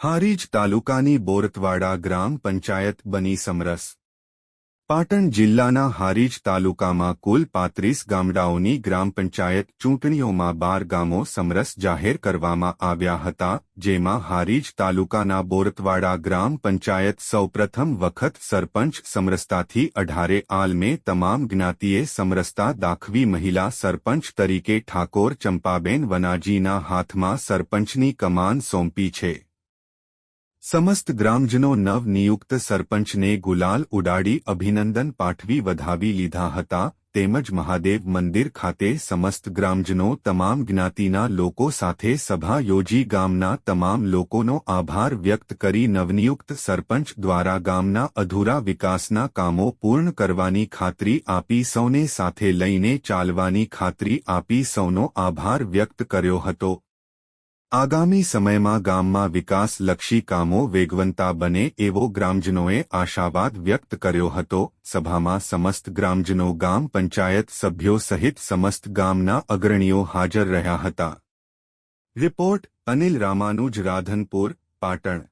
હારીજ તાલુકાની બોરતવાડા ગ્રામ પંચાયત બની સમરસ। પાટણ જિલ્લાના હારીજ તાલુકામાં કુલ 35 ગામડાઓની ગ્રામ પંચાયત ચૂંટણીઓમાં 12 ગામો સમરસ જાહેર કરવામાં આવ્યા હતા, જેમાં હારીજ તાલુકાના બોરતવાડા ગ્રામ પંચાયત સૌપ્રથમ વખત સરપંચ સમરસતાથી 18 આલમે તમામ જ્ઞાતિએ સમરસતા દાખવી મહિલા સરપંચ તરીકે ઠાકોર ચંપાબેન વનાજીના હાથમાં સરપંચની કમાન સોંપી છે। સમસ્ત ગ્રામજનો નવનિયુક્ત સરપંચને ગુલાલ ઉડાડી અભિનંદન પાઠવી વધાવી લીધા હતા, તેમજ મહાદેવ મંદિર ખાતે સમસ્ત ગ્રામજનો તમામ જ્ઞાતિના લોકો સાથે સભા યોજી ગામના તમામ લોકોનો આભાર વ્યક્ત કરી નવનિયુક્ત સરપંચ દ્વારા ગામના અધૂરા વિકાસના કામો પૂર્ણ કરવાની ખાતરી આપી સૌને સાથે લઈને ચાલવાની ખાતરી આપી સૌનો આભાર વ્યક્ત કર્યો હતો। આગામી સમયમાં ગામમાં વિકાસલક્ષી કામો વેગવંતા બને એવો ગ્રામજનોએ આશાવાદ વ્યક્ત કર્યો હતો। સભામાં સમસ્ત ગ્રામજનો ગામ પંચાયત સભ્યો સહિત સમસ્ત ગામના અગ્રણીઓ હાજર રહ્યા હતા। રિપોર્ટ અનિલ રામાનુજ, રાધનપુર, પાટણ।